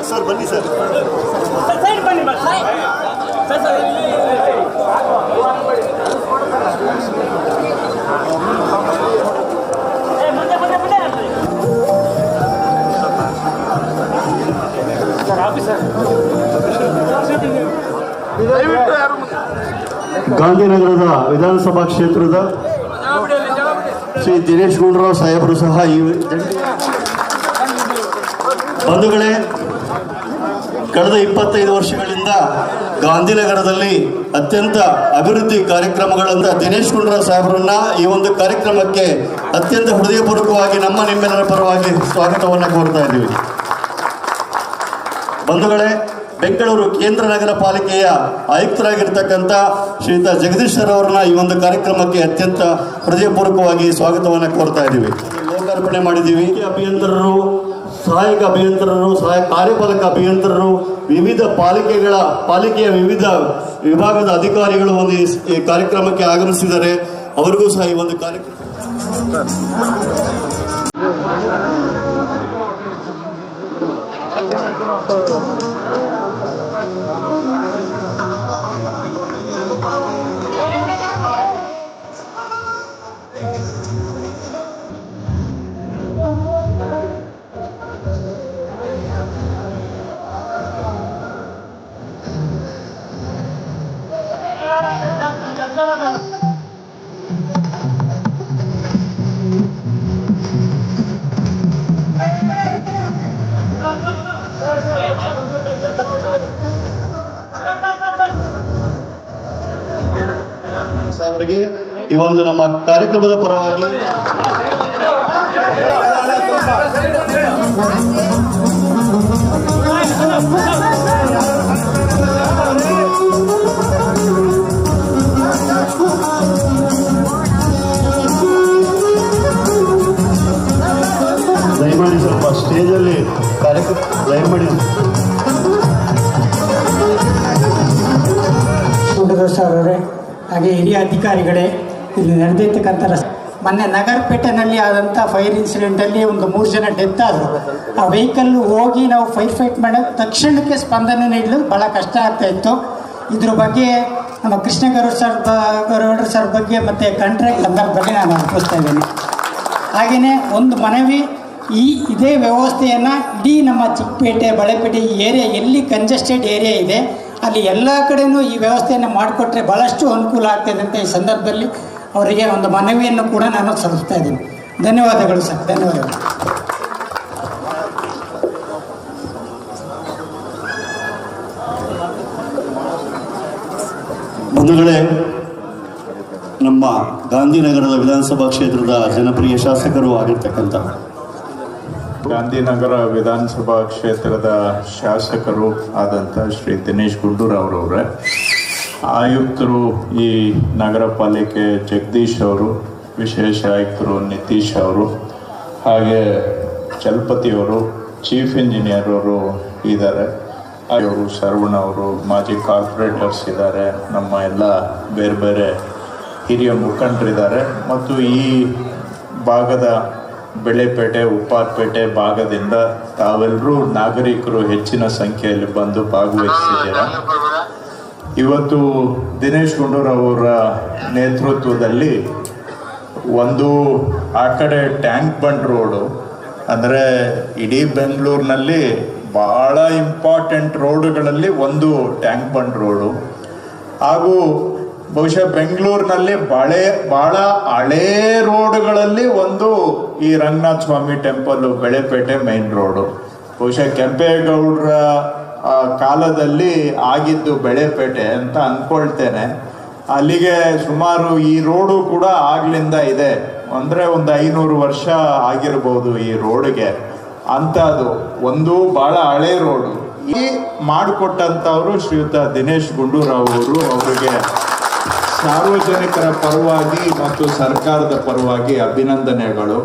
Sir ಬನ್ನಿ sir. Side ಬನ್ನಿ sir sir ಗಾಂಧಿನಗರದ ವಿಧಾನಸಭಾ ಕ್ಷೇತ್ರದ ಶ್ರೀ ದಿನೇಶ್ ಗುಂಡೂರಾವ್ ಸಾಹೇಬರು ಸಹ ಈ ಬಂಧುಗಳೇ, ಕಳೆದ 25 ವರ್ಷಗಳಿಂದ ಗಾಂಧಿನಗರದಲ್ಲಿ ಅತ್ಯಂತ ಅಭಿವೃದ್ಧಿ ಕಾರ್ಯಕ್ರಮಗಳಂತ ದಿನೇಶ್ ಗುಂಡೂರಾವ್ ಸಾಹೇಬರನ್ನ ಈ ಒಂದು ಕಾರ್ಯಕ್ರಮಕ್ಕೆ ಅತ್ಯಂತ ಹೃದಯಪೂರ್ವಕವಾಗಿ ನಿಮ್ಮೆಲ್ಲರ ಪರವಾಗಿ ಸ್ವಾಗತವನ್ನು ಕೋರ್ತಾ ಇದ್ದೀವಿ. ಬಂಧುಗಳೇ, ಬೆಂಗಳೂರು ಕೇಂದ್ರ ನಗರ ಪಾಲಿಕೆಯ ಆಯುಕ್ತರಾಗಿರ್ತಕ್ಕಂಥ ಶ್ರೀಯುತ ಜಗದೀಶ್ ಸರ್ ಅವರನ್ನ ಈ ಒಂದು ಕಾರ್ಯಕ್ರಮಕ್ಕೆ ಅತ್ಯಂತ ಹೃದಯಪೂರ್ವಕವಾಗಿ ಸ್ವಾಗತವನ್ನು ಕೋರ್ತಾ ಇದ್ದೀವಿ. ಲೋಕಾರ್ಪಣೆ ಮಾಡಿದ್ದೀವಿ. ಅಭಿಯಂತರರು, ಸಹಾಯಕ ಅಭಿಯಂತರರು, ಕಾರ್ಯಪಾಲಕ ಅಭಿಯಂತರರು, ವಿವಿಧ ಪಾಲಿಕೆಯ ವಿವಿಧ ವಿಭಾಗದ ಅಧಿಕಾರಿಗಳು ಒಂದು ಈ ಕಾರ್ಯಕ್ರಮಕ್ಕೆ ಆಗಮಿಸಿದ್ದಾರೆ. ಅವರಿಗೂ ಸಹ ಈ ಒಂದು ಕಾರ್ಯಕ್ರಮ ಅವರಿಗೆ ಈ ಒಂದು ನಮ್ಮ ಕಾರ್ಯಕ್ರಮದ ಪರವಾಗಿ ದಯಮಾಡಿ ಸ್ವಲ್ಪ ಸ್ಟೇಜಲ್ಲಿ ಕಾರ್ಯಕ್ರಮ ದಯಮಾಡಿ ಸರ್ ಅವರೇ, ಹಾಗೆ ಹಿರಿಯ ಅಧಿಕಾರಿಗಳೇ, ಇಲ್ಲಿ ನಡೆದಿರ್ತಕ್ಕಂಥ ಮೊನ್ನೆ ನಗರಪೇಟೆನಲ್ಲಿ ಆದಂಥ ಫೈರ್ ಇನ್ಸಿಡೆಂಟಲ್ಲಿ ಒಂದು 3 ಜನ ಡೆತ್ ಆದರು. ಆ ವೆಹಿಕಲ್ ಹೋಗಿ ನಾವು ಫೈಟ್ ಮಾಡೋ ತಕ್ಷಣಕ್ಕೆ ಸ್ಪಂದನೆ ನೀಡಲು ಭಾಳ ಕಷ್ಟ ಆಗ್ತಾಯಿತ್ತು. ಇದ್ರ ಬಗ್ಗೆ ನಮ್ಮ ಕೃಷ್ಣ ಗೌಡರ್ ಸರ್ ಬಗ್ಗೆ ಮತ್ತು ಕಾಂಟ್ರಾಕ್ಟ್ ಸಂದರ್ಭದಲ್ಲಿ ನಾನು ಅರ್ಪಿಸ್ತಾ ಇದ್ದೇನೆ. ಹಾಗೆಯೇ ಒಂದು ಮನವಿ, ಇದೇ ವ್ಯವಸ್ಥೆಯನ್ನು ಇಡೀ ನಮ್ಮ ಚಿಕ್ಕಪೇಟೆ, ಬಳೆಪೇಟೆ ಈ ಏರಿಯಾ ಎಲ್ಲಿ ಕಂಜೆಸ್ಟೆಡ್ ಏರಿಯಾ ಇದೆ ಅಲ್ಲಿ ಎಲ್ಲ ಕಡೆಯೂ ಈ ವ್ಯವಸ್ಥೆಯನ್ನು ಮಾಡಿಕೊಟ್ರೆ ಭಾಳಷ್ಟು ಅನುಕೂಲ ಆಗ್ತಾಯಿದೆ ಅಂತ ಈ ಸಂದರ್ಭದಲ್ಲಿ ಅವರಿಗೆ ಒಂದು ಮನವಿಯನ್ನು ಕೂಡ ನಾನು ಸಲ್ಲಿಸ್ತಾ ಇದ್ದೀನಿ. ಧನ್ಯವಾದಗಳು ಸರ್, ಧನ್ಯವಾದಗಳು. ಬಂಧುಗಳೇ, ನಮ್ಮ ಗಾಂಧಿನಗರದ ವಿಧಾನಸಭಾ ಕ್ಷೇತ್ರದ ಜನಪ್ರಿಯ ಶಾಸಕರು ಆಗಿರ್ತಕ್ಕಂಥ ಗಾಂಧಿನಗರ ವಿಧಾನಸಭಾ ಕ್ಷೇತ್ರದ ಶಾಸಕರು ಆದಂಥ ಶ್ರೀ ದಿನೇಶ್ ಗುಂಡೂರಾವ್ ಅವರೇ, ಆಯುಕ್ತರು ಈ ನಗರ ಪಾಲಿಕೆ ಜಗದೀಶ್ ಅವರು, ವಿಶೇಷ ಆಯುಕ್ತರು ನಿತೀಶ್ ಅವರು, ಹಾಗೆ ಚಲಪತಿಯವರು, ಚೀಫ್ ಇಂಜಿನಿಯರ್ ಅವರು ಇದ್ದಾರೆ, ಅವರು ಶರವಣ ಅವರು, ಮಾಜಿ ಕಾರ್ಪೊರೇಟರ್ಸ್ ಇದ್ದಾರೆ, ನಮ್ಮ ಎಲ್ಲ ಬೇರೆ ಬೇರೆ ಹಿರಿಯ ಮುಖಂಡರಿದ್ದಾರೆ ಮತ್ತು ಈ ಭಾಗದ ಬೆಳೆಪೇಟೆ, ಉಪ್ಪಾರಪೇಟೆ ಭಾಗದಿಂದ ತಾವೆಲ್ಲರೂ ನಾಗರಿಕರು ಹೆಚ್ಚಿನ ಸಂಖ್ಯೆಯಲ್ಲಿ ಬಂದು ಭಾಗವಹಿಸಿದ್ದೀರಾ. ಇವತ್ತು ದಿನೇಶ್ ಗುಂಡೂರಾವ್ ಅವರ ನೇತೃತ್ವದಲ್ಲಿ ಒಂದು ಆ ಕಡೆ ಟ್ಯಾಂಕ್ ಬಂಡ್ ರೋಡು, ಅಂದರೆ ಇಡೀ ಬೆಂಗಳೂರಿನಲ್ಲಿ ಭಾಳ ಇಂಪಾರ್ಟೆಂಟ್ ರೋಡುಗಳಲ್ಲಿ ಒಂದು ಟ್ಯಾಂಕ್ ಬಂಡ್ ರೋಡು, ಹಾಗೂ ಬಹುಶಃ ಬೆಂಗಳೂರಿನಲ್ಲಿ ಭಾಳ ಹಳೇ ರೋಡುಗಳಲ್ಲಿ ಒಂದು ಈ ರಂಗನಾಥ ಸ್ವಾಮಿ ಟೆಂಪಲ್ಲು, ಬೆಳೆಪೇಟೆ ಮೈನ್ ರೋಡು. ಬಹುಶಃ ಕೆಂಪೇಗೌಡರ ಕಾಲದಲ್ಲಿ ಆಗಿದ್ದು ಬೆಳೆಪೇಟೆ ಅಂತ ಅಂದ್ಕೊಳ್ತೇನೆ. ಅಲ್ಲಿಗೆ ಸುಮಾರು ಈ ರೋಡು ಕೂಡ ಆಗ್ಲಿಂದ ಇದೆ, ಅಂದರೆ ಒಂದು 500 ವರ್ಷ ಆಗಿರ್ಬೋದು ಈ ರೋಡ್ಗೆ. ಅಂಥದ್ದು ಒಂದು ಭಾಳ ಹಳೆ ರೋಡು ಈ ಮಾಡಿಕೊಟ್ಟಂಥವರು ಶ್ರೀಯುತ ದಿನೇಶ್ ಗುಂಡೂರಾವ್ ಅವರು. ಅವರಿಗೆ ಸಾರ್ವಜನಿಕರ ಪರವಾಗಿ ಮತ್ತು ಸರ್ಕಾರದ ಪರವಾಗಿ ಅಭಿನಂದನೆಗಳು.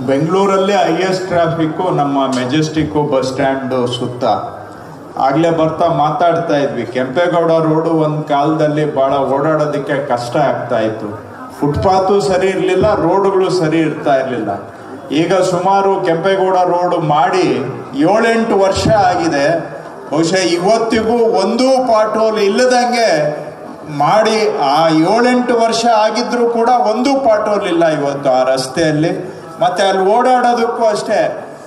ಬೆಂಗಳೂರಲ್ಲೇ ಹೈಯೆಸ್ಟ್ ಟ್ರಾಫಿಕ್ಕು ನಮ್ಮ ಮೆಜೆಸ್ಟಿಕ್ಕು ಬಸ್ ಸ್ಟ್ಯಾಂಡ್ ಸುತ್ತ. ಆಗಲೇ ಬರ್ತಾ ಮಾತಾಡ್ತಾ ಇದ್ವಿ, ಕೆಂಪೇಗೌಡ ರೋಡು ಒಂದು ಕಾಲದಲ್ಲಿ ಭಾಳ ಓಡಾಡೋದಕ್ಕೆ ಕಷ್ಟ ಆಗ್ತಾ ಇತ್ತು. ಫುಟ್ಪಾತು ಸರಿ ಇರಲಿಲ್ಲ, ರೋಡುಗಳು ಸರಿ ಇರ್ತಾ ಇರಲಿಲ್ಲ. ಈಗ ಸುಮಾರು ಕೆಂಪೇಗೌಡ ರೋಡ್ ಮಾಡಿ 7-8 ವರ್ಷ ಆಗಿದೆ. ಬಹುಶಃ ಇವತ್ತಿಗೂ ಒಂದೂ ಪಾಟ್ ಹೋಲ್ ಇಲ್ಲದಂಗೆ ಮಾಡಿ ಆ 7-8 ವರ್ಷ ಆಗಿದ್ರೂ ಕೂಡ ಒಂದೂ ಪಾಟ್ ಹೋಲ್ ಇಲ್ಲ ಇವತ್ತು ಆ ರಸ್ತೆಯಲ್ಲಿ. ಮತ್ತೆ ಅಲ್ಲಿ ಓಡಾಡೋದಕ್ಕೂ ಅಷ್ಟೇ,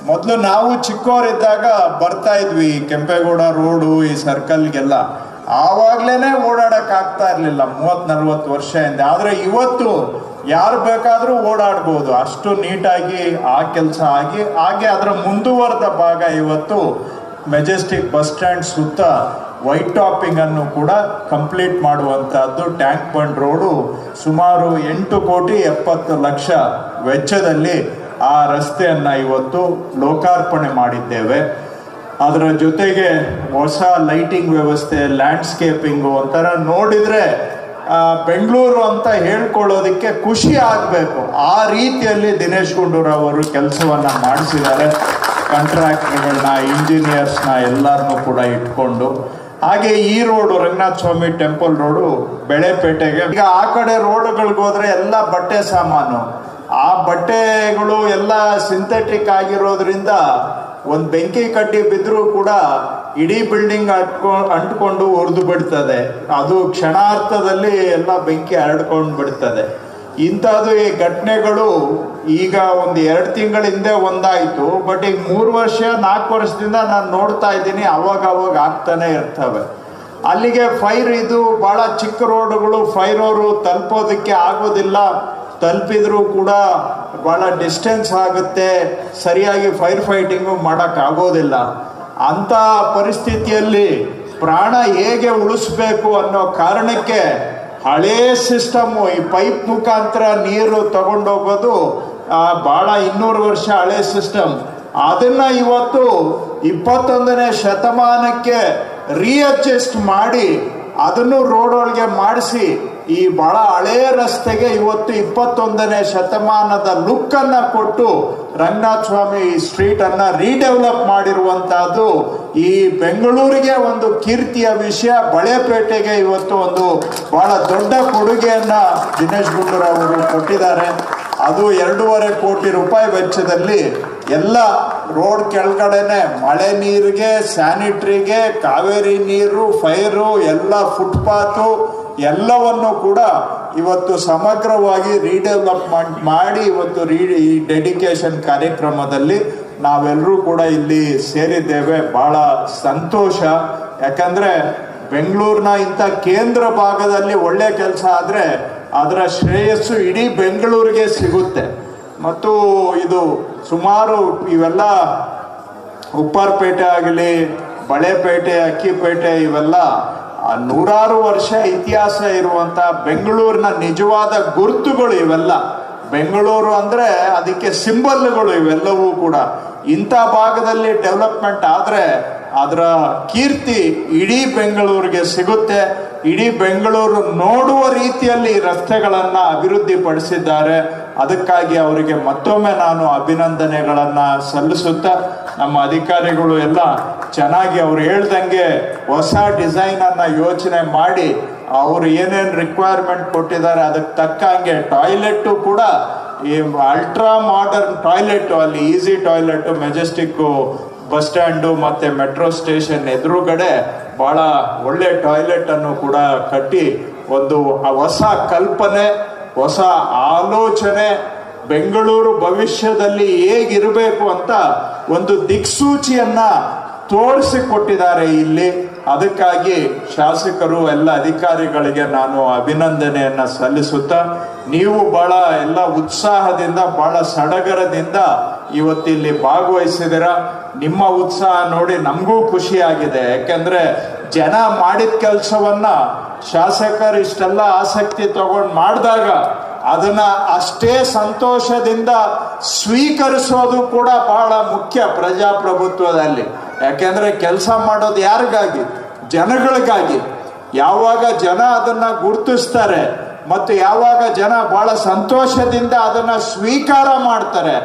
ಮೊದಲು ನಾವು ಚಿಕ್ಕವರಿದ್ದಾಗ ಬರ್ತಾ ಇದ್ವಿ ಕೆಂಪೇಗೌಡ ರೋಡು ಈ ಸರ್ಕಲ್ಗೆಲ್ಲ, ಆವಾಗ್ಲೇನೆ ಓಡಾಡಕ್ಕಾಗ್ತಾ ಇರಲಿಲ್ಲ 30-40 ವರ್ಷದಿಂದ. ಆದರೆ ಇವತ್ತು ಯಾರು ಬೇಕಾದರೂ ಓಡಾಡ್ಬೋದು, ಅಷ್ಟು ನೀಟಾಗಿ ಆ ಕೆಲಸ ಆಗಿ ಹಾಗೆ ಅದರ ಮುಂದುವರೆದ ಭಾಗ ಇವತ್ತು ಮೆಜೆಸ್ಟಿಕ್ ಬಸ್ ಸ್ಟ್ಯಾಂಡ್ ಸುತ್ತ ವೈಟ್ ಟಾಪಿಂಗ್ ಅನ್ನು ಕೂಡ ಕಂಪ್ಲೀಟ್ ಮಾಡುವಂತಹದ್ದು. ಟ್ಯಾಂಕ್ ಬಂಡ್ ರೋಡು ಸುಮಾರು 8,70,00,000 ವೆಚ್ಚದಲ್ಲಿ ಆ ರಸ್ತೆಯನ್ನ ಇವತ್ತು ಲೋಕಾರ್ಪಣೆ ಮಾಡಿದ್ದೇವೆ. ಅದರ ಜೊತೆಗೆ ಹೊಸ ಲೈಟಿಂಗ್ ವ್ಯವಸ್ಥೆ, ಲ್ಯಾಂಡ್ಸ್ಕೇಪಿಂಗು ಒಂಥರ ನೋಡಿದ್ರೆ ಬೆಂಗಳೂರು ಅಂತ ಹೇಳ್ಕೊಳ್ಳೋದಕ್ಕೆ ಖುಷಿ ಆಗಬೇಕು. ಆ ರೀತಿಯಲ್ಲಿ ದಿನೇಶ್ ಗುಂಡೂರಾವ್ ಅವರು ಕೆಲಸವನ್ನ ಮಾಡಿಸಿದ್ದಾರೆ. ಕಾಂಟ್ರಾಕ್ಟರ್ಗಳನ್ನ, ಇಂಜಿನಿಯರ್ಸ್ನ ಎಲ್ಲರನ್ನೂ ಕೂಡ ಇಟ್ಕೊಂಡು. ಹಾಗೆ ಈ ರೋಡು ರಂಗನಾಥ ಸ್ವಾಮಿ ಟೆಂಪಲ್ ರೋಡು ಬೆಳೆಪೇಟೆಗೆ, ಈಗ ಆ ಕಡೆ ರೋಡ್ಗಳಿಗೆ ಹೋದ್ರೆ ಎಲ್ಲ ಬಟ್ಟೆ ಸಾಮಾನು, ಆ ಬಟ್ಟೆಗಳು ಎಲ್ಲ ಸಿಂಥೆಟಿಕ್ ಆಗಿರೋದ್ರಿಂದ ಒಂದು ಬೆಂಕಿ ಕಡ್ಡಿ ಬಿದ್ದರೂ ಕೂಡ ಇಡೀ ಬಿಲ್ಡಿಂಗ್ ಅಂಟ್ಕೊಂಡು ಉರಿದು ಬಿಡ್ತದೆ. ಅದು ಕ್ಷಣಾರ್ಥದಲ್ಲಿ ಎಲ್ಲ ಬೆಂಕಿ ಹರಡ್ಕೊಂಡು ಬಿಡ್ತದೆ. ಇಂಥದ್ದು ಈ ಘಟನೆಗಳು ಈಗ 1-2 ತಿಂಗಳ ಹಿಂದೆ ಒಂದಾಯಿತು, ಬಟ್ ಈಗ 3-4 ವರ್ಷದಿಂದ ನಾನು ನೋಡ್ತಾ ಇದ್ದೀನಿ, ಅವಾಗ ಆಗ್ತಾನೆ ಇರ್ತವೆ. ಅಲ್ಲಿಗೆ ಫೈರ್, ಇದು ಬಹಳ ಚಿಕ್ಕ ರೋಡ್ಗಳು, ಫೈರ್ ಅವರು ತಲುಪೋದಕ್ಕೆ ಆಗೋದಿಲ್ಲ, ತಲುಪಿದ್ರು ಕೂಡ ಬಹಳ ಡಿಸ್ಟೆನ್ಸ್ ಆಗುತ್ತೆ, ಸರಿಯಾಗಿ ಫೈರ್ ಫೈಟಿಂಗು ಮಾಡೋಕ್ಕಾಗೋದಿಲ್ಲ. ಅಂಥ ಪರಿಸ್ಥಿತಿಯಲ್ಲಿ ಪ್ರಾಣ ಹೇಗೆ ಉಳಿಸ್ಬೇಕು ಅನ್ನೋ ಕಾರಣಕ್ಕೆ ಹಳೇ ಸಿಸ್ಟಮ್ಮು, ಈ ಪೈಪ್ ಮುಖಾಂತರ ನೀರು ತಗೊಂಡೋಗೋದು ಭಾಳ 200 ವರ್ಷ ಹಳೆ ಸಿಸ್ಟಮ್, ಅದನ್ನ ಇವತ್ತು 21ನೇ ಶತಮಾನಕ್ಕೆ ರೀಅಡ್ಜಸ್ಟ್ ಮಾಡಿ ಅದನ್ನು ರೋಡ್ ಒಳಗೆ ಮಾಡಿಸಿ ಈ ಬಹಳ ಹಳೇ ರಸ್ತೆಗೆ ಇವತ್ತು 21ನೇ ಶತಮಾನದ ಲುಕ್ ಅನ್ನ ಕೊಟ್ಟು ರಂಗನಾಥ ಸ್ವಾಮಿ ಸ್ಟ್ರೀಟ್ ಅನ್ನ ರೀಡೆವಲಪ್ ಮಾಡಿರುವಂತಹದ್ದು ಈ ಬೆಂಗಳೂರಿಗೆ ಒಂದು ಕೀರ್ತಿಯ ವಿಷಯ. ಬಳೆಪೇಟೆಗೆ ಇವತ್ತು ಒಂದು ಬಹಳ ದೊಡ್ಡ ಕೊಡುಗೆಯನ್ನ ದಿನೇಶ್ ಗುಂಡೂರಾವ್ ಅವರು ಕೊಟ್ಟಿದ್ದಾರೆ. ಅದು 2.5 ಕೋಟಿ ರೂಪಾಯಿ ವೆಚ್ಚದಲ್ಲಿ ಎಲ್ಲ ರೋಡ್ ಕೆಳಗಡೆನೆ ಮಳೆ ನೀರಿಗೆ, ಸ್ಯಾನಿಟ್ರಿಗೆ, ಕಾವೇರಿ ನೀರು, ಫೈರು, ಎಲ್ಲ ಫುಟ್ಪಾತು ಎಲ್ಲವನ್ನು ಕೂಡ ಇವತ್ತು ಸಮಗ್ರವಾಗಿ ರೀಡೆವಲಪ್ಮೆಂಟ್ ಮಾಡಿ ಇವತ್ತು ಈ ಡೆಡಿಕೇಶನ್ ಕಾರ್ಯಕ್ರಮದಲ್ಲಿ ನಾವೆಲ್ಲರೂ ಕೂಡ ಇಲ್ಲಿ ಸೇರಿದ್ದೇವೆ. ಬಹಳ ಸಂತೋಷ. ಯಾಕಂದ್ರೆ ಬೆಂಗಳೂರಿನ ಇಂಥ ಕೇಂದ್ರ ಭಾಗದಲ್ಲಿ ಒಳ್ಳೆ ಕೆಲಸ ಆದರೆ ಅದರ ಶ್ರೇಯಸ್ಸು ಇಡೀ ಬೆಂಗಳೂರಿಗೆ ಸಿಗುತ್ತೆ. ಮತ್ತು ಇದು ಸುಮಾರು ಇವೆಲ್ಲ ಉಪ್ಪಾರಪೇಟೆ ಆಗಲಿ, ಬಳೆಪೇಟೆ, ಅಕ್ಕಿಪೇಟೆ, ಇವೆಲ್ಲ 100 ವರ್ಷ ಇತಿಹಾಸ ಇರುವಂತ ಬೆಂಗಳೂರಿನ ನಿಜವಾದ ಗುರುತುಗಳು ಇವೆಲ್ಲ. ಬೆಂಗಳೂರು ಅಂದ್ರೆ ಅದಕ್ಕೆ ಸಿಂಬಲ್ಗಳು ಇವೆಲ್ಲವೂ ಕೂಡ. ಇಂಥ ಭಾಗದಲ್ಲಿ ಡೆವಲಪ್ಮೆಂಟ್ ಆದ್ರೆ ಅದರ ಕೀರ್ತಿ ಇಡೀ ಬೆಂಗಳೂರಿಗೆ ಸಿಗುತ್ತೆ. ಇಡೀ ಬೆಂಗಳೂರು ನೋಡುವ ರೀತಿಯಲ್ಲಿ ರಸ್ತೆಗಳನ್ನ ಅಭಿವೃದ್ಧಿ ಪಡಿಸಿದ್ದಾರೆ. ಅದಕ್ಕಾಗಿ ಅವರಿಗೆ ಮತ್ತೊಮ್ಮೆ ನಾನು ಅಭಿನಂದನೆಗಳನ್ನ ಸಲ್ಲಿಸುತ್ತಾ, ನಮ್ಮ ಅಧಿಕಾರಿಗಳು ಎಲ್ಲ ಚೆನ್ನಾಗಿ ಅವ್ರು ಹೇಳ್ದಂಗೆ ಹೊಸ ಡಿಸೈನ್ ಅನ್ನ ಯೋಚನೆ ಮಾಡಿ ಅವರು ಏನೇನು ರಿಕ್ವೈರ್ಮೆಂಟ್ ಕೊಟ್ಟಿದ್ದಾರೆ ಅದಕ್ಕೆ ತಕ್ಕಂಗೆ ಟಾಯ್ಲೆಟ್ ಕೂಡ ಈ ಅಲ್ಟ್ರಾ ಮಾಡರ್ನ್ ಟಾಯ್ಲೆಟ್, ಅಲ್ಲಿ easy toilet Majestic bus stand ಮತ್ತೆ ಮೆಟ್ರೋ ಸ್ಟೇಷನ್ ಎದುರುಗಡೆ ಬಹಳ ಒಳ್ಳೆ ಟಾಯ್ಲೆಟ್ ಅನ್ನು ಕೂಡ ಕಟ್ಟಿ ಒಂದು ಹೊಸ ಕಲ್ಪನೆ, ಹೊಸ ಆಲೋಚನೆ, ಬೆಂಗಳೂರು ಭವಿಷ್ಯದಲ್ಲಿ ಹೇಗಿರಬೇಕು ಅಂತ ಒಂದು ದಿಕ್ಸೂಚಿಯನ್ನ ತೋರಿಸಿಕೊಟ್ಟಿದ್ದಾರೆ ಇಲ್ಲಿ. ಅದಕ್ಕಾಗಿ ಶಾಸಕರು ಎಲ್ಲ ಅಧಿಕಾರಿಗಳಿಗೆ ನಾನು ಅಭಿನಂದನೆಯನ್ನ ಸಲ್ಲಿಸುತ್ತಾ, ನೀವು ಬಹಳ ಎಲ್ಲ ಉತ್ಸಾಹದಿಂದ ಬಹಳ ಸಡಗರದಿಂದ ಇವತ್ತಿಲ್ಲಿ ಭಾಗವಹಿಸಿದಿರ. ನಿಮ್ಮ ಉತ್ಸಾಹ ನೋಡಿ ನಮಗೂ ಖುಷಿ ಆಗಿದೆ. ಯಾಕಂದ್ರೆ ಜನ ಮಾಡಿದ ಕೆಲಸವನ್ನ ಶಾಸಕರು ಇಷ್ಟೆಲ್ಲ ಆಸಕ್ತಿ ತಗೊಂಡು ಮಾಡಿದಾಗ ಅದನ್ನ ಅಷ್ಟೇ ಸಂತೋಷದಿಂದ ಸ್ವೀಕರಿಸೋದು ಕೂಡ ಬಹಳ ಮುಖ್ಯ ಪ್ರಜಾಪ್ರಭುತ್ವದಲ್ಲಿ. ಯಾಕೆಂದ್ರೆ ಕೆಲಸ ಮಾಡೋದು ಯಾರಿಗಾಗಿ? ಜನಗಳಿಗಾಗಿ. ಯಾವಾಗ ಜನ ಅದನ್ನ ಗುರುತಿಸ್ತಾರೆ ಮತ್ತು ಯಾವಾಗ ಜನ ಬಹಳ ಸಂತೋಷದಿಂದ ಅದನ್ನ ಸ್ವೀಕಾರ ಮಾಡ್ತಾರೆ,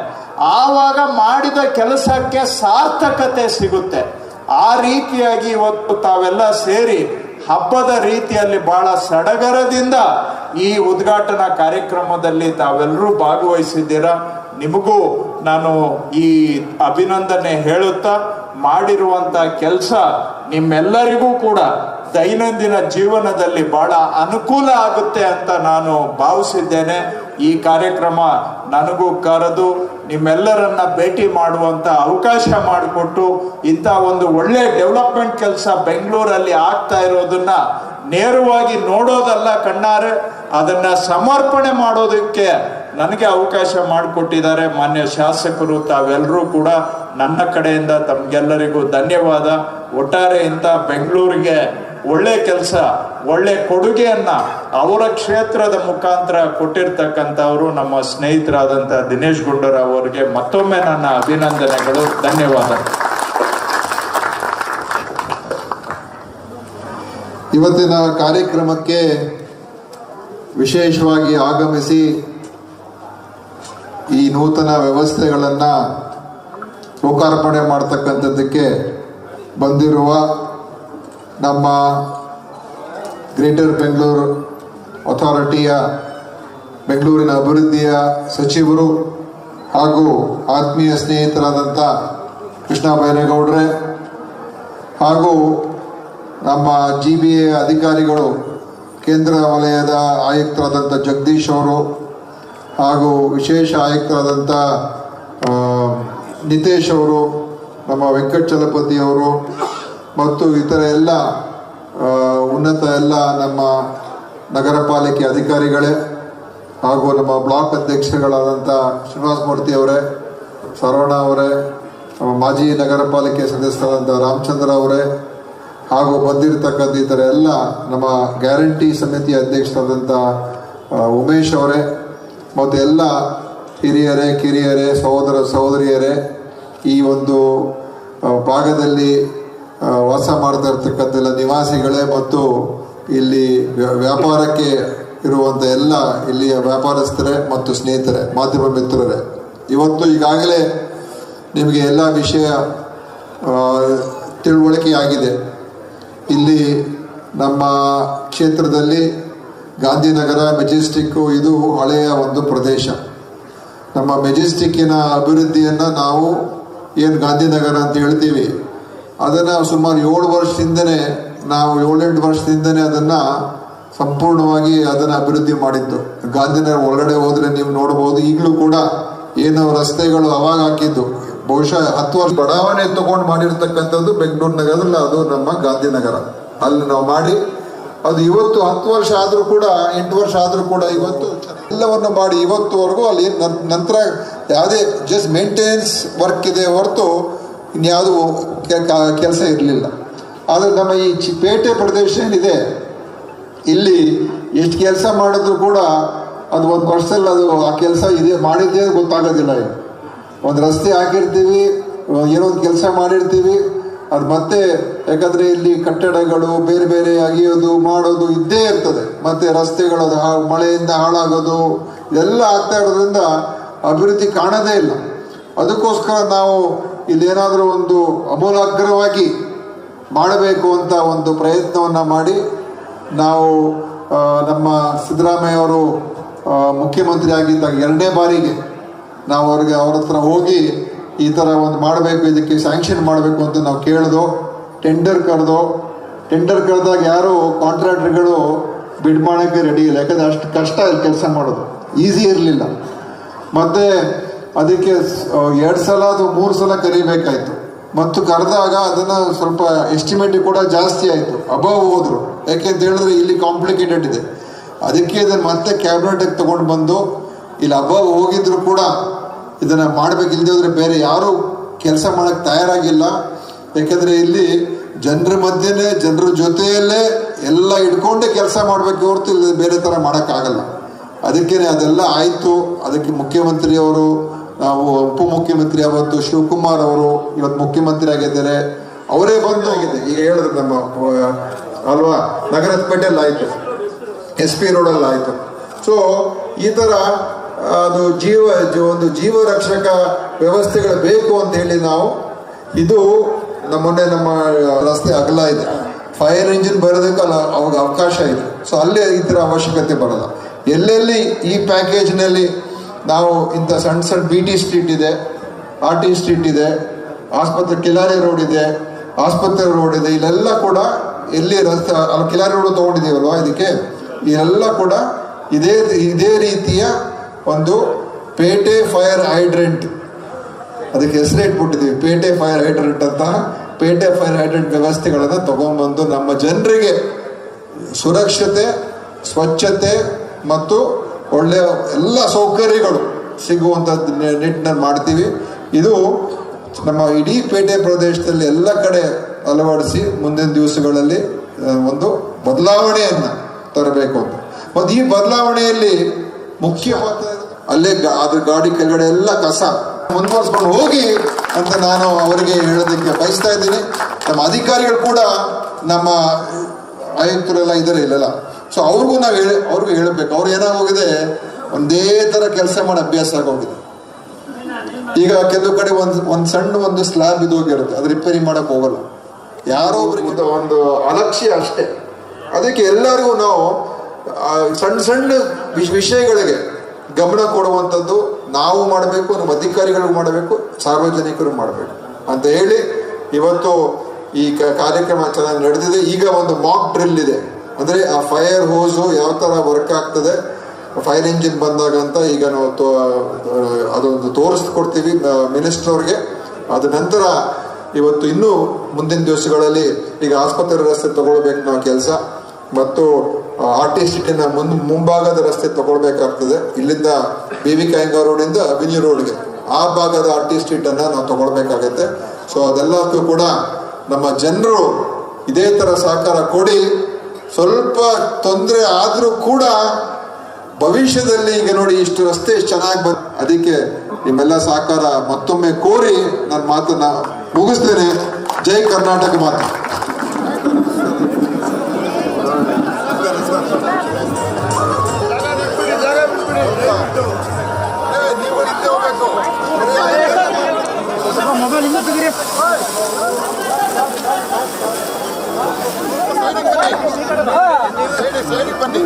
ಆವಾಗ ಮಾಡಿದ ಕೆಲಸಕ್ಕೆ ಸಾರ್ಥಕತೆ ಸಿಗುತ್ತೆ. ಆ ರೀತಿಯಾಗಿ ಇವತ್ತು ತಾವೆಲ್ಲ ಸೇರಿ ಹಬ್ಬದ ರೀತಿಯಲ್ಲಿ ಬಹಳ ಸಡಗರದಿಂದ ಈ ಉದ್ಘಾಟನಾ ಕಾರ್ಯಕ್ರಮದಲ್ಲಿ ತಾವೆಲ್ಲರೂ ಭಾಗವಹಿಸಿದ್ದೀರಾ. ನಿಮಗೂ ನಾನು ಈ ಅಭಿನಂದನೆ ಹೇಳುತ್ತಾ, ಮಾಡಿರುವಂಥ ಕೆಲಸ ನಿಮ್ಮೆಲ್ಲರಿಗೂ ಕೂಡ ದೈನಂದಿನ ಜೀವನದಲ್ಲಿ ಬಹಳ ಅನುಕೂಲ ಆಗುತ್ತೆ ಅಂತ ನಾನು ಭಾವಿಸಿದ್ದೇನೆ. ಈ ಕಾರ್ಯಕ್ರಮ ನನಗೂ ಕರೆದು ನಿಮ್ಮೆಲ್ಲರನ್ನ ಭೇಟಿ ಮಾಡುವಂಥ ಅವಕಾಶ ಮಾಡಿಕೊಟ್ಟು ಇಂಥ ಒಂದು ಒಳ್ಳೆ ಡೆವಲಪ್ಮೆಂಟ್ ಕೆಲಸ ಬೆಂಗಳೂರಲ್ಲಿ ಆಗ್ತಾ ಇರೋದನ್ನ ನೇರವಾಗಿ ನೋಡೋದಲ್ಲ ಕಣ್ಣಾರೆ, ಅದನ್ನ ಸಮರ್ಪಣೆ ಮಾಡೋದಕ್ಕೆ ನನಗೆ ಅವಕಾಶ ಮಾಡಿಕೊಟ್ಟಿದ್ದಾರೆ ಮಾನ್ಯ ಶಾಸಕರು. ತಾವೆಲ್ಲರೂ ಕೂಡ ನನ್ನ ಕಡೆಯಿಂದ ತಮಗೆಲ್ಲರಿಗೂ ಧನ್ಯವಾದ. ಒಟ್ಟಾರೆ ಇಂಥ ಬೆಂಗಳೂರಿಗೆ ಒಳ್ಳೆ ಕೆಲಸ, ಒಳ್ಳೆ ಕೊಡುಗೆಯನ್ನ ಅವರ ಕ್ಷೇತ್ರದ ಮುಖಾಂತರ ಕೊಟ್ಟಿರ್ತಕ್ಕಂಥವರು ನಮ್ಮ ಸ್ನೇಹಿತರಾದಂಥ ದಿನೇಶ್ ಗುಂಡೂರಾವ್ ಅವರಿಗೆ ಮತ್ತೊಮ್ಮೆ ನನ್ನ ಅಭಿನಂದನೆಗಳು, ಧನ್ಯವಾದ. ಇವತ್ತಿನ ಕಾರ್ಯಕ್ರಮಕ್ಕೆ ವಿಶೇಷವಾಗಿ ಆಗಮಿಸಿ ಈ ನೂತನ ವ್ಯವಸ್ಥೆಗಳನ್ನು ಲೋಕಾರ್ಪಣೆ ಮಾಡ್ತಕ್ಕಂಥದ್ದಕ್ಕೆ ಬಂದಿರುವ ನಮ್ಮ ಗ್ರೇಟರ್ ಬೆಂಗಳೂರು ಅಥಾರಿಟಿಯ ಬೆಂಗಳೂರಿನ ಅಭಿವೃದ್ಧಿಯ ಸಚಿವರು ಹಾಗೂ ಆತ್ಮೀಯ ಸ್ನೇಹಿತರಾದಂಥ ಕೃಷ್ಣ ಬೈರೇಗೌಡರೇ ಹಾಗೂ ನಮ್ಮ GBA ಅಧಿಕಾರಿಗಳು, ಕೇಂದ್ರ ವಲಯದ ಆಯುಕ್ತರಾದಂಥ ಜಗದೀಶ್ ಅವರು ಹಾಗೂ ವಿಶೇಷ ಆಯುಕ್ತರಾದಂಥ ನಿತೇಶ್ ಅವರು, ನಮ್ಮ ವೆಂಕಟಚಲಪತಿ ಅವರು ಮತ್ತು ಇತರ ಎಲ್ಲ ಉನ್ನತ ಎಲ್ಲ ನಮ್ಮ ನಗರ ಪಾಲಿಕೆ ಅಧಿಕಾರಿಗಳೇ ಹಾಗೂ ನಮ್ಮ ಬ್ಲಾಕ್ ಅಧ್ಯಕ್ಷರುಗಳಾದಂಥ ಶ್ರೀನಿವಾಸ ಮೂರ್ತಿ ಅವರೇ, ಸರವಣ ಅವರೇ, ನಮ್ಮ ಮಾಜಿ ನಗರ ಪಾಲಿಕೆ ಸದಸ್ಯರಾದಂಥ ರಾಮಚಂದ್ರ ಅವರೇ ಹಾಗೂ ಬಂದಿರತಕ್ಕಂಥ ಇತರ ಎಲ್ಲ ನಮ್ಮ ಗ್ಯಾರಂಟಿ ಸಮಿತಿ ಅಧ್ಯಕ್ಷರಾದಂಥ ಉಮೇಶ್ ಅವರೇ ಮತ್ತು ಎಲ್ಲ ಹಿರಿಯರೇ, ಕಿರಿಯರೇ, ಸಹೋದರ ಸಹೋದರಿಯರೇ, ಈ ಒಂದು ಭಾಗದಲ್ಲಿ ವಾಸ ಮಾಡ್ತಾ ಇರ್ತಕ್ಕಂಥ ನಿವಾಸಿಗಳೇ ಮತ್ತು ಇಲ್ಲಿ ವ್ಯಾಪಾರಕ್ಕೆ ಇರುವಂಥ ಎಲ್ಲ ಇಲ್ಲಿಯ ವ್ಯಾಪಾರಸ್ಥರೇ ಮತ್ತು ಸ್ನೇಹಿತರೇ, ಮಾಧ್ಯಮ ಮಿತ್ರರೇ, ಇವತ್ತು ಈಗಾಗಲೇ ನಿಮಗೆ ಎಲ್ಲ ವಿಷಯ ತಿಳುವಳಿಕೆ ಆಗಿದೆ. ಇಲ್ಲಿ ನಮ್ಮ ಕ್ಷೇತ್ರದಲ್ಲಿ ಗಾಂಧಿನಗರ, ಮೆಜೆಸ್ಟಿಕ್ಕು ಇದು ಹಳೆಯ ಒಂದು ಪ್ರದೇಶ. ನಮ್ಮ ಮೆಜೆಸ್ಟಿಕ್ಕಿನ ಅಭಿವೃದ್ಧಿಯನ್ನು ನಾವು ಏನು ಗಾಂಧಿನಗರ ಅಂತ ಹೇಳ್ತೀವಿ, ಅದನ್ನು ಸುಮಾರು 7 ವರ್ಷದಿಂದನೇ ನಾವು 7-8 ವರ್ಷದಿಂದನೇ ಅದನ್ನು ಸಂಪೂರ್ಣವಾಗಿ ಅದನ್ನು ಅಭಿವೃದ್ಧಿ ಮಾಡಿದ್ದು. ಗಾಂಧಿನಗರ ಒಳಗಡೆ ಹೋದರೆ ನೀವು ನೋಡ್ಬೋದು, ಈಗಲೂ ಕೂಡ ಏನು ರಸ್ತೆಗಳು ಅವಾಗ ಹಾಕಿದ್ದು ಬಹುಶಃ 10 ವರ್ಷ ಬಡಾವಣೆ ತಗೊಂಡು ಮಾಡಿರ್ತಕ್ಕಂಥದ್ದು ಬೆಂಗಳೂರು ನಗರದಲ್ಲಿ, ಅದು ನಮ್ಮ ಗಾಂಧಿನಗರ ಅಲ್ಲಿ ನಾವು ಮಾಡಿ ಅದು ಇವತ್ತು 10 ವರ್ಷ ಆದರೂ ಕೂಡ 8 ವರ್ಷ ಆದರೂ ಕೂಡ ಇವತ್ತು ಎಲ್ಲವನ್ನು ಮಾಡಿ ಇವತ್ತುವರೆಗೂ ಅಲ್ಲಿ ನಂತರ ಯಾವುದೇ ಜಸ್ಟ್ ಮೇಂಟೆನೆನ್ಸ್ ವರ್ಕ್ ಇದೆ ಹೊರತು ಇನ್ಯಾವುದು ಕೆಲಸ ಇರಲಿಲ್ಲ. ಆದರೆ ನಮ್ಮ ಈ ಪೇಟೆ ಪ್ರದೇಶ ಏನಿದೆ ಇಲ್ಲಿ ಎಷ್ಟು ಕೆಲಸ ಮಾಡಿದ್ರು ಕೂಡ ಅದು ಒಂದು ವರ್ಷದಲ್ಲಿ ಅದು ಆ ಕೆಲಸ ಇದೆ ಮಾಡಿದ್ದೇ ಗೊತ್ತಾಗೋದಿಲ್ಲ. ಈಗ ಒಂದು ರಸ್ತೆ ಹಾಕಿರ್ತೀವಿ, ಏನೋ ಒಂದು ಕೆಲಸ ಮಾಡಿರ್ತೀವಿ, ಅದು ಮತ್ತೆ ಯಾಕಂದರೆ ಇಲ್ಲಿ ಕಟ್ಟಡಗಳು ಬೇರೆ ಬೇರೆ ಅಗಿಯೋದು ಮಾಡೋದು ಇದ್ದೇ ಇರ್ತದೆ. ಮತ್ತು ರಸ್ತೆಗಳು ಮಳೆಯಿಂದ ಹಾಳಾಗೋದು ಇದೆಲ್ಲ ಆಗ್ತಾ ಇರೋದ್ರಿಂದ ಅಭಿವೃದ್ಧಿ ಕಾಣೋದೇ ಇಲ್ಲ. ಅದಕ್ಕೋಸ್ಕರ ನಾವು ಇಲ್ಲೇನಾದರೂ ಒಂದು ಅಮೂಲಾಗ್ರವಾಗಿ ಮಾಡಬೇಕು ಅಂತ ಒಂದು ಪ್ರಯತ್ನವನ್ನು ಮಾಡಿ ನಾವು ನಮ್ಮ ಸಿದ್ದರಾಮಯ್ಯ ಅವರು ಮುಖ್ಯಮಂತ್ರಿ ಆಗಿದ್ದಾಗ 2ನೇ ಬಾರಿಗೆ ನಾವು ಅವ್ರ ಹತ್ರ ಹೋಗಿ ಈ ಥರ ಒಂದು ಮಾಡಬೇಕು, ಇದಕ್ಕೆ ಸ್ಯಾಂಕ್ಷನ್ ಮಾಡಬೇಕು ಅಂತ ನಾವು ಕೇಳಿದೋ, ಟೆಂಡರ್ ಕರೆದಾಗ ಯಾರು ಕಾಂಟ್ರಾಕ್ಟರ್ಗಳು ಬಿಡ್ ಮಾಡೋಕ್ಕೆ ರೆಡಿ ಇಲ್ಲ. ಯಾಕಂದರೆ ಅಷ್ಟು ಕಷ್ಟ ಕೆಲಸ ಮಾಡೋದು, ಈಸಿ ಇರಲಿಲ್ಲ. ಮತ್ತು ಅದಕ್ಕೆ 2 ಸಲ ಅಥವಾ 3 ಸಲ ಕರಿಬೇಕಾಯಿತು. ಮತ್ತು ಕರೆದಾಗ ಅದನ್ನು ಸ್ವಲ್ಪ ಎಸ್ಟಿಮೇಟಿವ್ ಕೂಡ ಜಾಸ್ತಿ ಆಯಿತು, ಅಬವ್ ಹೋದರು. ಯಾಕೆಂತ ಹೇಳಿದ್ರೆ ಇಲ್ಲಿ ಕಾಂಪ್ಲಿಕೇಟೆಡ್ ಇದೆ. ಅದಕ್ಕೆ ಇದನ್ನು ಮತ್ತೆ ಕ್ಯಾಬಿನೆಟಿಗೆ ತೊಗೊಂಡು ಬಂದು ಇಲ್ಲಿ ಅಬವ್ ಹೋಗಿದ್ರು ಕೂಡ ಇದನ್ನು ಮಾಡಬೇಕಿಲ್ಲದೆ ಹೋದರೆ ಬೇರೆ ಯಾರೂ ಕೆಲಸ ಮಾಡೋಕ್ಕೆ ತಯಾರಾಗಿಲ್ಲ. ಯಾಕೆಂದರೆ ಇಲ್ಲಿ ಜನರ ಮಧ್ಯೆ ಜನರ ಜೊತೆಯಲ್ಲೇ ಎಲ್ಲ ಇಟ್ಕೊಂಡೇ ಕೆಲಸ ಮಾಡಬೇಕು ಹೊರತು ಇಲ್ಲಿ ಬೇರೆ ಥರ ಮಾಡೋಕ್ಕಾಗಲ್ಲ. ಅದಕ್ಕೇ ಅದೆಲ್ಲ ಆಯಿತು. ಅದಕ್ಕೆ ಮುಖ್ಯಮಂತ್ರಿಯವರು, ನಾವು ಉಪಮುಖ್ಯಮಂತ್ರಿ ಅವತ್ತು ಶಿವಕುಮಾರ್ ಅವರು ಇವತ್ತು ಮುಖ್ಯಮಂತ್ರಿ ಆಗಿದ್ದಾರೆ, ಅವರೇ ಬಂದು ಆಗಿದೆ. ಈಗ ಹೇಳಿದ್ರು ನಮ್ಮ ಅಲ್ವಾ, ನಗರದ ಪೇಟೆಯಲ್ಲಿ ಆಯಿತು, SP ರೋಡಲ್ಲಿ ಆಯಿತು. ಸೊ ಈ ಥರ ಅದು ಒಂದು ಜೀವರಕ್ಷಕ ವ್ಯವಸ್ಥೆಗಳು ಬೇಕು ಅಂತ ಹೇಳಿ ನಾವು ಇದು ಮೊನ್ನೆ ನಮ್ಮ ರಸ್ತೆ ಅಗಲ ಇದೆ, ಫೈರ್ ಇಂಜಿನ್ ಬರೋದಕ್ಕೆ ಅವಾಗ ಅವಕಾಶ ಇದೆ. ಸೊ ಅಲ್ಲೇ ಈ ಥರ ಅವಶ್ಯಕತೆ ಬರಲ್ಲ. ಎಲ್ಲೆಲ್ಲಿ ಈ ಪ್ಯಾಕೇಜ್ನಲ್ಲಿ ನಾವು ಇಂಥ ಸಣ್ಣ ಸಣ್ಣ ಬಿ ಟಿ ಸ್ಟ್ರೀಟ್ ಇದೆ, ಆರ್ ಟಿ ಸ್ಟ್ರೀಟ್ ಇದೆ, ಆಸ್ಪತ್ರೆ ಕಿಲಾರಿ ರೋಡ್ ಇದೆ, ಆಸ್ಪತ್ರೆ ರೋಡ್ ಇದೆ, ಇಲ್ಲೆಲ್ಲ ಕೂಡ ಎಲ್ಲಿ ರಸ್ತೆ ಅಲ್ಲಿ ಕಿಲಾರಿ ರೋಡ್ ತೊಗೊಂಡಿದ್ದೀವಲ್ವ, ಇದಕ್ಕೆ ಇದೆಲ್ಲ ಕೂಡ ಇದೇ ರೀತಿಯ ಒಂದು ಪೇಟೆ ಫೈರ್ ಹೈಡ್ರೆಂಟ್, ಅದಕ್ಕೆ ಹೆಸರು ಇಟ್ಬಿಟ್ಟಿದ್ದೀವಿ ಪೇಟೆ ಫೈರ್ ಹೈಡ್ರೆಂಟ್ ಅಂತ. ಪೇಟೆ ಫೈರ್ ಹೈಡ್ರೆಂಟ್ ವ್ಯವಸ್ಥೆಗಳನ್ನು ತಗೊಂಡ್ಬಂದು ನಮ್ಮ ಜನರಿಗೆ ಸುರಕ್ಷತೆ, ಸ್ವಚ್ಛತೆ ಮತ್ತು ಒಳ್ಳೆಯ ಎಲ್ಲ ಸೌಕರ್ಯಗಳು ಸಿಗುವಂಥದ್ದು ನಿಟ್ಟಿನಲ್ಲಿ ಮಾಡ್ತೀವಿ. ಇದು ನಮ್ಮ ಇಡೀ ಪೇಟೆ ಪ್ರದೇಶದಲ್ಲಿ ಎಲ್ಲ ಕಡೆ ಅಳವಡಿಸಿ ಮುಂದಿನ ದಿವಸಗಳಲ್ಲಿ ಒಂದು ಬದಲಾವಣೆಯನ್ನು ತರಬೇಕು ಅಂತ. ಮತ್ತು ಈ ಬದಲಾವಣೆಯಲ್ಲಿ ಮುಖ್ಯ ಪಾತ್ರ ಅಲ್ಲೇ ಅದ್ರ ಗಾಡಿ ಕೆಳಗಡೆ ಎಲ್ಲ ಕಸ ಮುಂದುವರ್ಸ್ಕೊಂಡು ಹೋಗಿ ಅಂತ ನಾನು ಅವರಿಗೆ ಹೇಳೋದಕ್ಕೆ ಬಯಸ್ತಾ ಇದ್ದೀನಿ. ನಮ್ಮ ಅಧಿಕಾರಿಗಳು ಕೂಡ ನಮ್ಮ ಆಯುಕ್ತರೆಲ್ಲ ಇದ್ದಾರೆ ಇಲ್ಲೆಲ್ಲ, ಸೊ ಅವ್ರಿಗೂ ಅವ್ರಿಗೂ ಹೇಳಬೇಕು. ಅವ್ರು ಏನಾಗೋಗಿದೆ, ಒಂದೇ ಥರ ಕೆಲಸ ಮಾಡಿ ಅಭ್ಯಾಸ ಆಗೋಗಿದೆ. ಈಗ ಕೆಲವು ಕಡೆ ಒಂದು ಸಣ್ಣ ಒಂದು ಸ್ಲ್ಯಾಬ್ ಇದ್ದೋಗಿರುತ್ತೆ, ಅದು ರಿಪೇರಿ ಮಾಡಕ್ ಹೋಗಲ್ಲ, ಯಾರೋ ಒಬ್ರಿಗೆ ಒಂದು ಅಲಕ್ಷ್ಯ ಅಷ್ಟೇ. ಅದಕ್ಕೆ ಎಲ್ಲರಿಗೂ ನಾವು ಸಣ್ಣ ಸಣ್ಣ ವಿಷಯಗಳಿಗೆ ಗಮನ ಕೊಡುವಂಥದ್ದು ನಾವು ಮಾಡಬೇಕು, ನಮ್ಮ ಅಧಿಕಾರಿಗಳು ಮಾಡಬೇಕು, ಸಾರ್ವಜನಿಕರು ಮಾಡಬೇಕು ಅಂತ ಹೇಳಿ ಇವತ್ತು ಈ ಕಾರ್ಯಕ್ರಮ ಚೆನ್ನಾಗಿ ನಡೆದಿದೆ. ಈಗ ಒಂದು ಮಾಕ್ ಡ್ರಿಲ್ ಇದೆ, ಅಂದರೆ ಆ ಫೈರ್ ಹೋಸು ಯಾವ ಥರ ವರ್ಕ್ ಆಗ್ತದೆ ಫೈರ್ ಇಂಜಿನ್ ಬಂದಾಗ ಅಂತ ಈಗ ನಾವು ಅದೊಂದು ತೋರಿಸ್ಕೊಡ್ತೀವಿ ಮಿನಿಸ್ಟರ್ ಅವ್ರಿಗೆ. ಅದ ನಂತರ ಇವತ್ತು ಇನ್ನೂ ಮುಂದಿನ ದಿವಸಗಳಲ್ಲಿ ಈಗ ಆಸ್ಪತ್ರೆ ರಸ್ತೆ ತಗೊಳ್ಬೇಕು ನಾವು ಕೆಲಸ, ಮತ್ತು ಆರ್ಟಿಸ್ಟಿಕ್ನ ಮುಂಭಾಗದ ರಸ್ತೆ ತಗೊಳ್ಬೇಕಾಗ್ತದೆ. ಇಲ್ಲಿಂದ BV ಕಾಯಂಗ ರೋಡಿಂದ ಅವೆನ್ಯೂ ರೋಡ್ಗೆ ಆ ಭಾಗದ ಆರ್ಟಿಸ್ಟ್ರೀಟ್ ಅನ್ನ ನಾವು ತಗೊಳ್ಬೇಕಾಗತ್ತೆ. ಸೊ ಅದೆಲ್ಲಕ್ಕೂ ಕೂಡ ನಮ್ಮ ಜನರು ಇದೇ ತರ ಸಹಕಾರ ಕೊಡಿ. ಸ್ವಲ್ಪ ತೊಂದರೆ ಆದ್ರೂ ಕೂಡ ಭವಿಷ್ಯದಲ್ಲಿ ಈಗ ನೋಡಿ ಇಷ್ಟು ರಸ್ತೆ ಇಷ್ಟು ಚೆನ್ನಾಗಿ ಬಂದ, ಅದಕ್ಕೆ ನಿಮ್ಮೆಲ್ಲ ಸಹಕಾರ ಮತ್ತೊಮ್ಮೆ ಕೋರಿ ನನ್ನ ಮಾತನ್ನ ಮುಗಿಸ್ತೇನೆ. ಜೈ ಕರ್ನಾಟಕ ಮಾತು. ಮೊಬೈಲ್ ಇಂದ ತೆಗೀರಿ. ಬನ್ನಿ